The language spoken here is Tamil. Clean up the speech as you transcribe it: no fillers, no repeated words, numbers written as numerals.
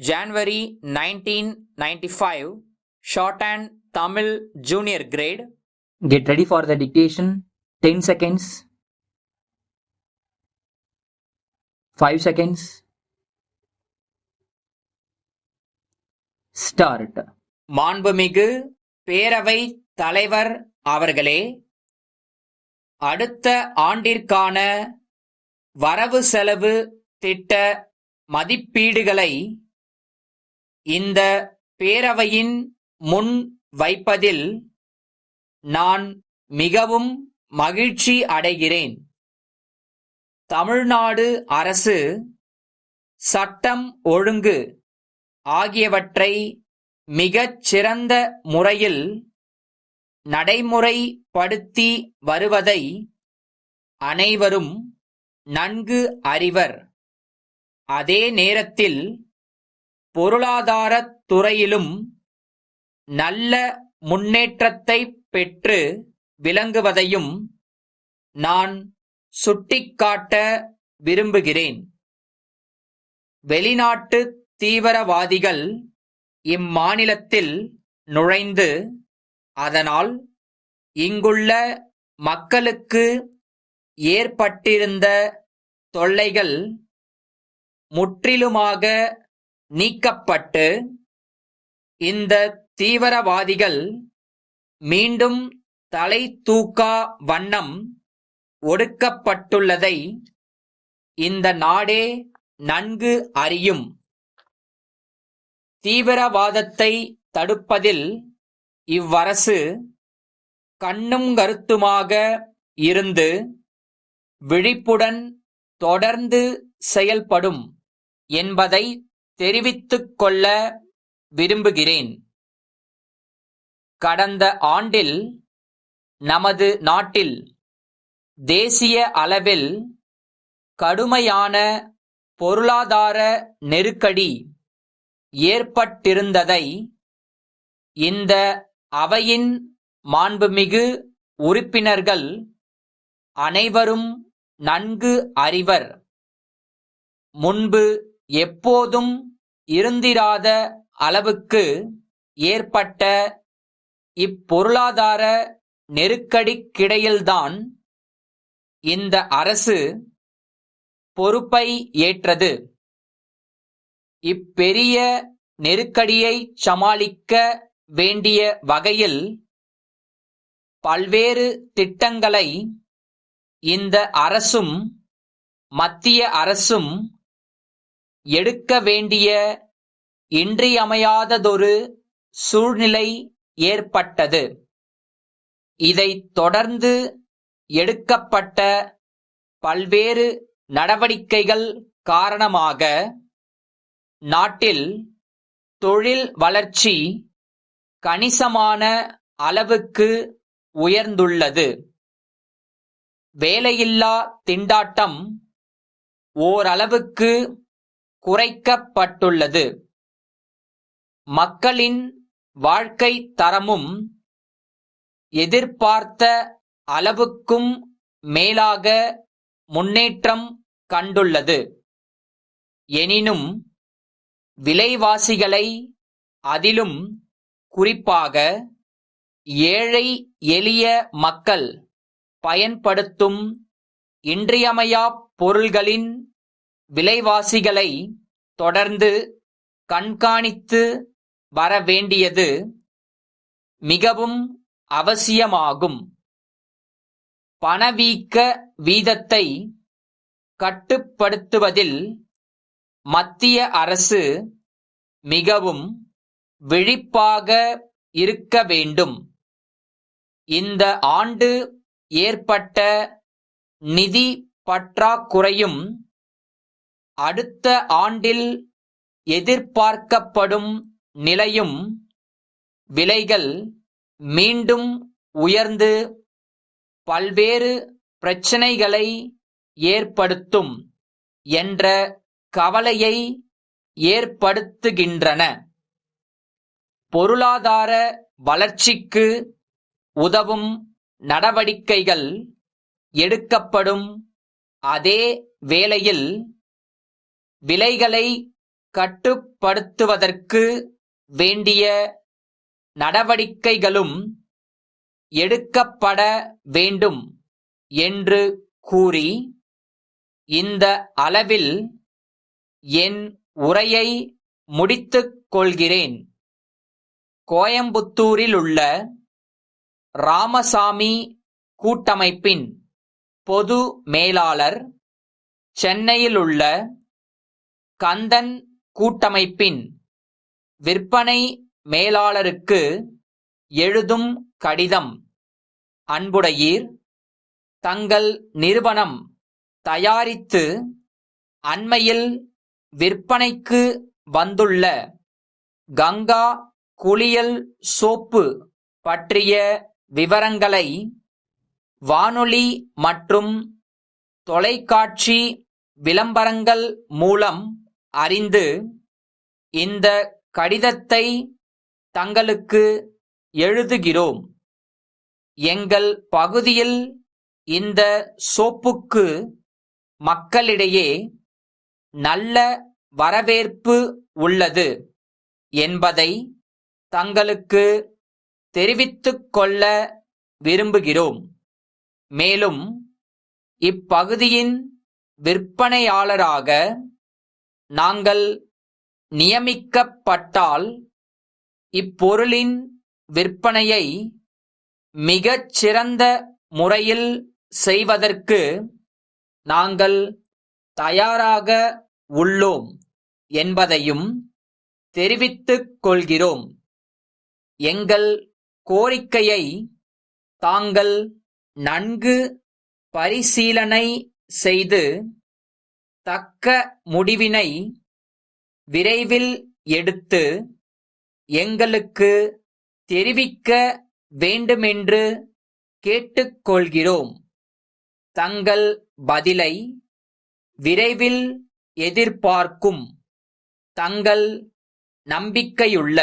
January 1995, Shorthand Tamil Junior Grade. Get ready for the dictation. 10 seconds. 5 seconds. Start. மாண்புமிகு பேரவை தலைவர் அவர்களே, அடுத்த ஆண்டிற்கான வரவு செலவு திட்ட மதிப்பீடுகளை இந்த பேரவையின் முன் வைப்பதில் நான் மிகவும் மகிழ்ச்சி அடைகிறேன். தமிழ்நாடு அரசு சட்டம் ஒழுங்கு ஆகியவற்றை மிகச் சிறந்த முறையில் நடைமுறைப்படுத்தி வருவதை அனைவரும் நன்கு அறிவர். அதே நேரத்தில் பொருளாதாரத் துறையிலும் நல்ல முன்னேற்றத்தைப் பெற்று விளங்குவதையும் நான் சுட்டிக்காட்ட விரும்புகிறேன். வெளிநாட்டு தீவிரவாதிகள் இம்மாநிலத்தில் நுழைந்து அதனால் இங்குள்ள மக்களுக்கு ஏற்பட்டிருந்த தொல்லைகள் முற்றிலுமாக நீக்கப்பட்டு இந்த தீவிரவாதிகள் மீண்டும் தலை தூக்கா வண்ணம் ஒடுக்கப்பட்டுள்ளதை இந்த நாடே நன்கு அறியும். தீவிரவாதத்தை தடுப்பதில் இவ்வரசு கண்ணும் கருத்துமாக இருந்து விழிப்புடன் தொடர்ந்து செயல்படும் என்பதை தெரிவித்துக் கொள்ள விரும்புகிறேன். கடந்த ஆண்டில் நமது நாட்டில் தேசிய அளவில் கடுமையான பொருளாதார நெருக்கடி ஏற்பட்டிருந்ததை இந்த அவையின் மாண்புமிகு உறுப்பினர்கள் அனைவரும் நன்கு அறிவர். முன்பு எப்போதும் இருந்திராத அளவுக்கு ஏற்பட்ட இப்பொருளாதார நெருக்கடிக்கிடையில்தான் இந்த அரசு பொறுப்பை ஏற்றது. இப்பெரிய நெருக்கடியை சமாளிக்க வேண்டிய வகையில் பல்வேறு திட்டங்களை இந்த அரசும் மத்திய அரசும் எடுக்க வேண்டிய இன்றியமையாததொரு சூழ்நிலை ஏற்பட்டது. இதைத் தொடர்ந்து எடுக்கப்பட்ட பல்வேறு நடவடிக்கைகள் காரணமாக நாட்டில் தொழில் வளர்ச்சி கணிசமான அளவுக்கு உயர்ந்துள்ளது. வேலையில்லா திண்டாட்டம் ஓரளவுக்கு குறைக்கப்பட்டுள்ளது. மக்களின் வாழ்க்கை தரமும் எதிர்பார்த்த அளவுக்கும் மேலாக முன்னேற்றம் கண்டுள்ளது. எனினும் விலைவாசிகளை, அதிலும் குறிப்பாக ஏழை எளிய மக்கள் பயன்படுத்தும் இன்றியமையாப் பொருள்களின் விலைவாசிகளை தொடர்ந்து கண்காணித்து வர வேண்டியது மிகவும் அவசியமாகும். பணவீக்க வீதத்தை கட்டுப்படுத்துவதில் மத்திய அரசு மிகவும் விழிப்பாக இருக்க வேண்டும். இந்த ஆண்டு ஏற்பட்ட நிதி பற்றாக்குறையும் அடுத்த ஆண்டில் எதிர்பார்க்கப்படும் நிலையும் விலைகள் மீண்டும் உயர்ந்து பல்வேறு பிரச்சினைகளை ஏற்படுத்தும் என்ற கவலையை ஏற்படுத்துகின்றன. பொருளாதார வளர்ச்சிக்கு உதவும் நடவடிக்கைகள் எடுக்கப்படும் அதே வேளையில் விலைகளை கட்டுப்படுத்துவதற்கு வேண்டிய நடவடிக்கைகளும் எடுக்கப்பட வேண்டும் என்று கூறி இந்த அளவில் என் உரையை முடித்துக் கொள்கிறேன். கோயம்புத்தூரிலுள்ள ராமசாமி கூட்டமைப்பின் பொது மேலாளர், சென்னையிலுள்ள கந்தன் கூட்டமைப்பின் விற்பனை மேலாளருக்கு எழுதும் கடிதம். அன்புடையீர், தங்கள் நிறுவனம் தயாரித்து அண்மையில் விற்பனைக்கு வந்துள்ள கங்கா குளியல் சோப்பு பற்றிய விவரங்களை வானொலி மற்றும் தொலைக்காட்சி விளம்பரங்கள் மூலம் அறிந்து இந்த கடிதத்தை தங்களுக்கு எழுதுகிறோம். எங்கள் பகுதியில் இந்த சோப்புக்கு மக்களிடையே நல்ல வரவேற்பு உள்ளது என்பதை தங்களுக்கு தெரிவித்துக் கொள்ள விரும்புகிறோம். மேலும் இப்பகுதியின் விற்பனையாளராக நாங்கள் நியமிக்கப்பட்டால் இப்பொருளின் விற்பனையை மிகச் சிறந்த முறையில் செய்வதற்கு நாங்கள் தயாராக உள்ளோம் என்பதையும் தெரிவித்துக் கொள்கிறோம். எங்கள் கோரிக்கையை தாங்கள் நன்கு பரிசீலனை செய்து தக்க முடிவினை விரைவில் எடுத்து எங்களுக்கு தெரிவிக்க வேண்டுமென்று கேட்டுக்கொள்கிறோம். தங்கள் பதிலை விரைவில் எதிர்பார்க்கும். தங்கள் நம்பிக்கையுள்ள